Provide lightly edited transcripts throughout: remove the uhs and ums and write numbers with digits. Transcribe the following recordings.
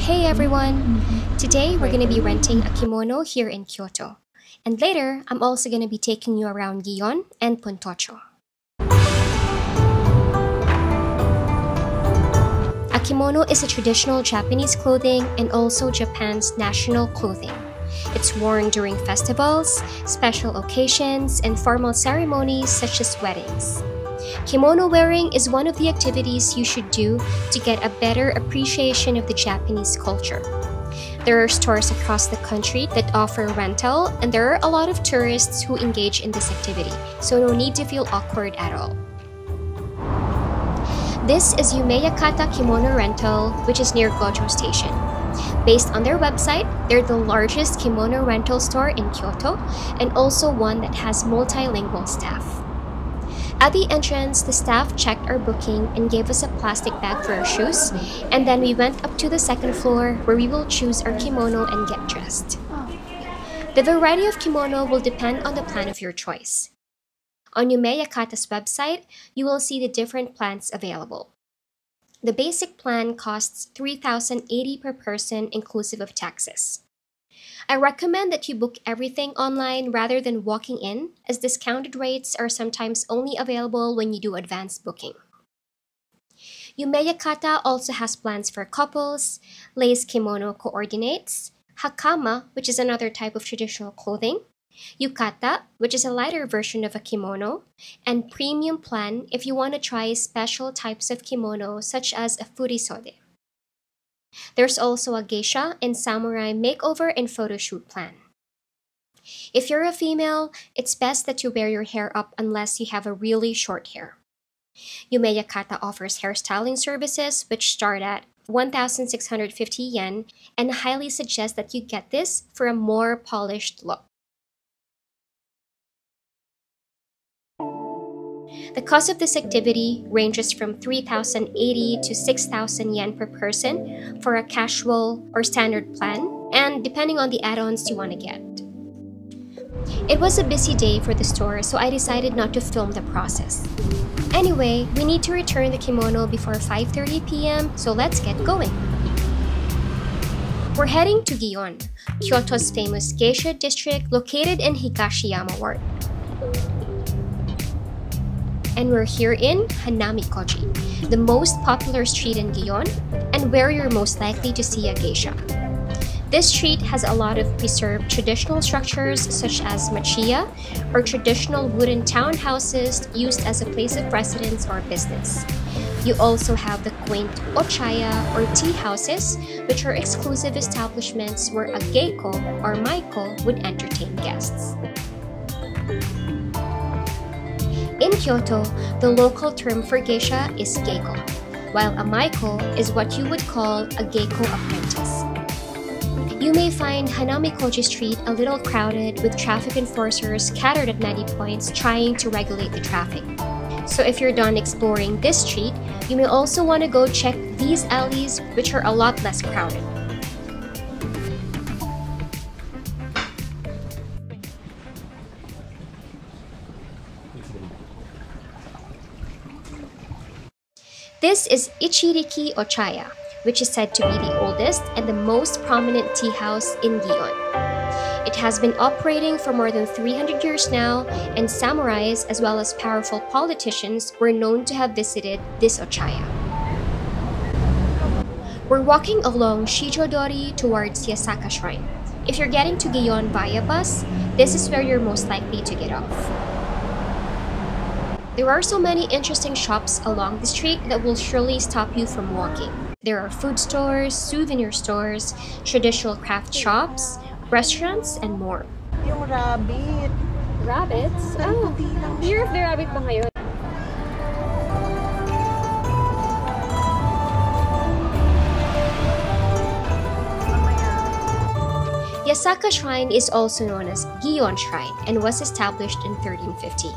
Hey everyone! Today we're going to be renting a kimono here in Kyoto. And later, I'm also going to be taking you around Gion and Pontocho. A kimono is a traditional Japanese clothing and also Japan's national clothing. It's worn during festivals, special occasions, and formal ceremonies such as weddings. Kimono wearing is one of the activities you should do to get a better appreciation of the Japanese culture. There are stores across the country that offer rental, and there are a lot of tourists who engage in this activity, so no need to feel awkward at all. This is Yumeyakata Kimono Rental, which is near Gojo Station. Based on their website, they're the largest kimono rental store in Kyoto and also one that has multilingual staff. At the entrance, the staff checked our booking and gave us a plastic bag for our shoes, and then we went up to the second floor where we will choose our kimono and get dressed. The variety of kimono will depend on the plan of your choice. On Yumeyakata's website, you will see the different plans available. The basic plan costs 3,080 per person inclusive of taxes. I recommend that you book everything online rather than walking in, as discounted rates are sometimes only available when you do advance booking. Yumeyakata also has plans for couples, lace kimono coordinates, hakama, which is another type of traditional clothing, yukata, which is a lighter version of a kimono, and premium plan if you want to try special types of kimono such as a furisode. There's also a geisha and samurai makeover and photoshoot plan. If you're a female, it's best that you wear your hair up unless you have a really short hair. Yumeyakata offers hairstyling services which start at 1,650 yen, and I highly suggest that you get this for a more polished look. The cost of this activity ranges from 3,080 to 6,000 yen per person for a casual or standard plan, and depending on the add-ons you want to get. It was a busy day for the store, so I decided not to film the process. Anyway, we need to return the kimono before 5:30 p.m., so let's get going. We're heading to Gion, Kyoto's famous geisha district located in Higashiyama Ward. And we're here in Hanami-koji, the most popular street in Gion and where you're most likely to see a geisha. This street has a lot of preserved traditional structures such as machiya, or traditional wooden townhouses used as a place of residence or business. You also have the quaint ochaya or tea houses, which are exclusive establishments where a geiko or maiko would entertain guests. In Kyoto, the local term for geisha is geiko, while a maiko is what you would call a geiko apprentice. You may find Hanami-koji Street a little crowded with traffic enforcers scattered at many points trying to regulate the traffic. So if you're done exploring this street, you may also want to go check these alleys, which are a lot less crowded. This is Ichiriki Ochaya, which is said to be the oldest and the most prominent tea house in Gion. It has been operating for more than 300 years now, and samurais as well as powerful politicians were known to have visited this Ochaya. We're walking along Shijo-dori towards Yasaka Shrine. If you're getting to Gion via bus, this is where you're most likely to get off. There are so many interesting shops along the street that will surely stop you from walking. There are food stores, souvenir stores, traditional craft shops, restaurants, and more. Yung rabbit. Rabbits? Oh, year of the rabbit ba ngayon? Yasaka Shrine is also known as Gion Shrine and was established in 1350.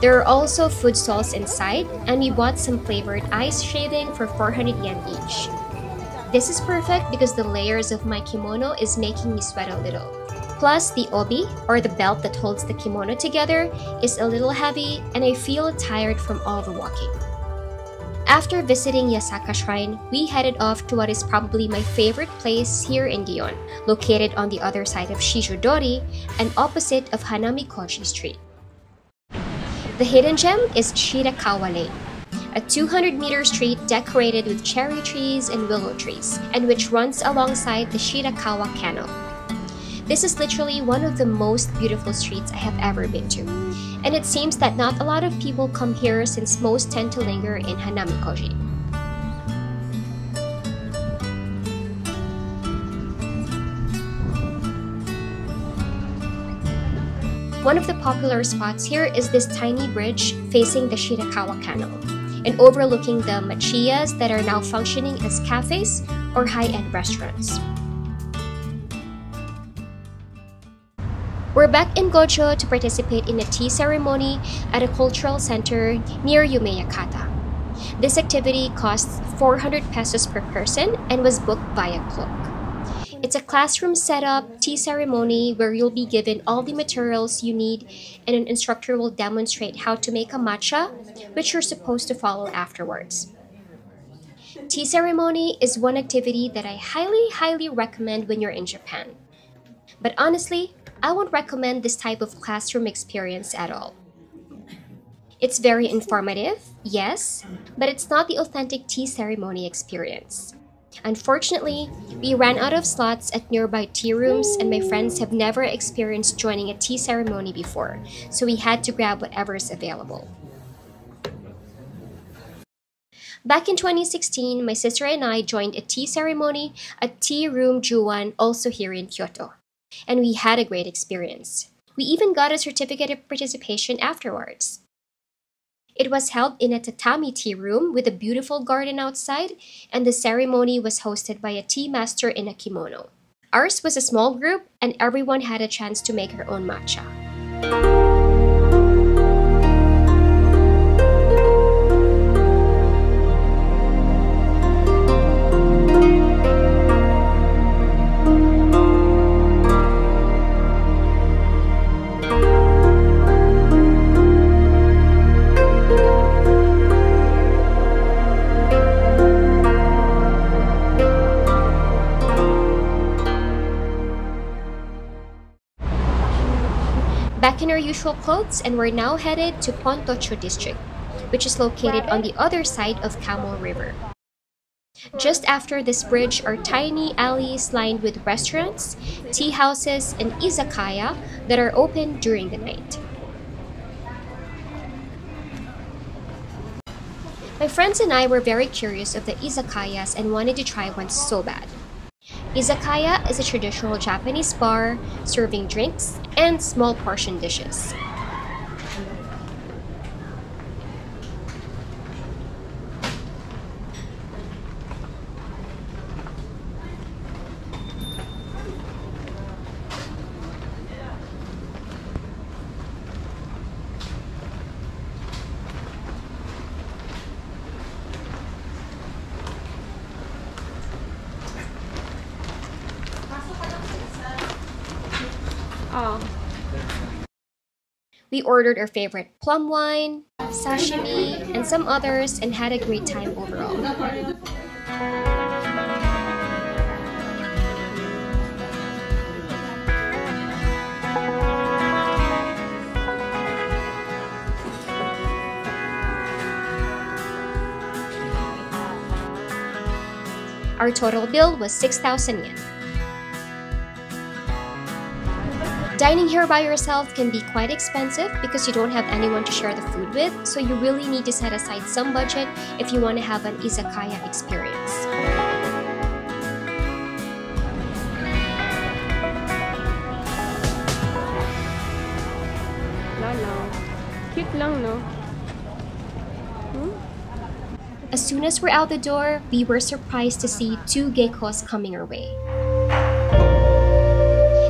There are also food stalls inside, and we bought some flavored ice shaving for 400 yen each. This is perfect because the layers of my kimono is making me sweat a little. Plus, the obi, or the belt that holds the kimono together, is a little heavy, and I feel tired from all the walking. After visiting Yasaka Shrine, we headed off to what is probably my favorite place here in Gion, located on the other side of Shijodori and opposite of Hanami-koji Street. The hidden gem is Shirakawa Lane, a 200-meter street decorated with cherry trees and willow trees, and which runs alongside the Shirakawa Canal. This is literally one of the most beautiful streets I have ever been to, and it seems that not a lot of people come here since most tend to linger in Hanami-koji. One of the popular spots here is this tiny bridge facing the Shirakawa Canal and overlooking the machiyas that are now functioning as cafes or high-end restaurants. We're back in Gojo to participate in a tea ceremony at a cultural center near Yumeyakata. This activity costs 400 pesos per person and was booked via Klook. It's a classroom setup tea ceremony where you'll be given all the materials you need and an instructor will demonstrate how to make a matcha, which you're supposed to follow afterwards. Tea ceremony is one activity that I highly recommend when you're in Japan. But honestly, I won't recommend this type of classroom experience at all. It's very informative, yes, but it's not the authentic tea ceremony experience. Unfortunately, we ran out of slots at nearby tea rooms and my friends have never experienced joining a tea ceremony before, so we had to grab whatever's available. Back in 2016, my sister and I joined a tea ceremony at Tea Room Juan, also here in Kyoto. And we had a great experience. We even got a certificate of participation afterwards. It was held in a tatami tea room with a beautiful garden outside, and the ceremony was hosted by a tea master in a kimono. Ours was a small group, and everyone had a chance to make her own matcha. Back in our usual clothes, and we're now headed to Pontocho district, which is located on the other side of Kamo River. Just after this bridge are tiny alleys lined with restaurants, tea houses, and izakaya that are open during the night. My friends and I were very curious of the izakayas and wanted to try one so bad. Izakaya is a traditional Japanese bar serving drinks and small portion dishes. We ordered our favorite plum wine, sashimi, and some others and had a great time overall. Our total bill was 6,000 yen. Dining here by yourself can be quite expensive because you don't have anyone to share the food with, so you really need to set aside some budget if you want to have an izakaya experience. Cute lang, no? As soon as we're out the door, we were surprised to see two geckos coming our way.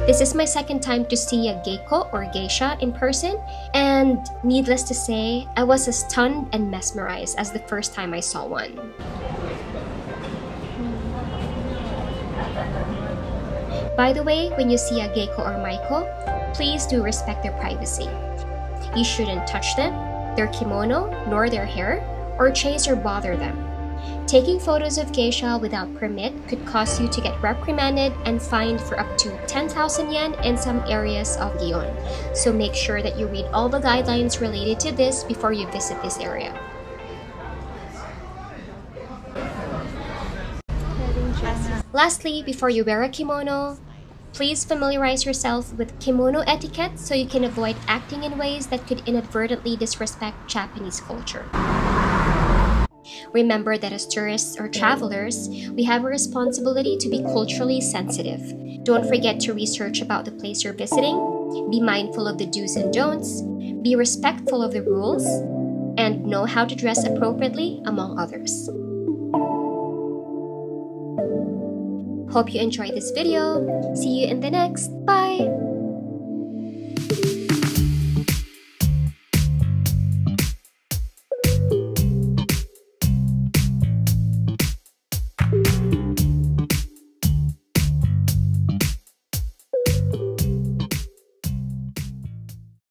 This is my second time to see a gecko or geisha in person, and needless to say, I was as stunned and mesmerized as the first time I saw one. By the way, when you see a gecko or maiko, please do respect their privacy. You shouldn't touch them, their kimono, nor their hair, or chase or bother them. Taking photos of geisha without permit could cause you to get reprimanded and fined for up to 10,000 yen in some areas of Gion. So make sure that you read all the guidelines related to this before you visit this area. Lastly, before you wear a kimono, please familiarize yourself with kimono etiquette so you can avoid acting in ways that could inadvertently disrespect Japanese culture. Remember that as tourists or travelers, we have a responsibility to be culturally sensitive. Don't forget to research about the place you're visiting, be mindful of the do's and don'ts, be respectful of the rules, and know how to dress appropriately, among others. Hope you enjoyed this video. See you in the next. Bye!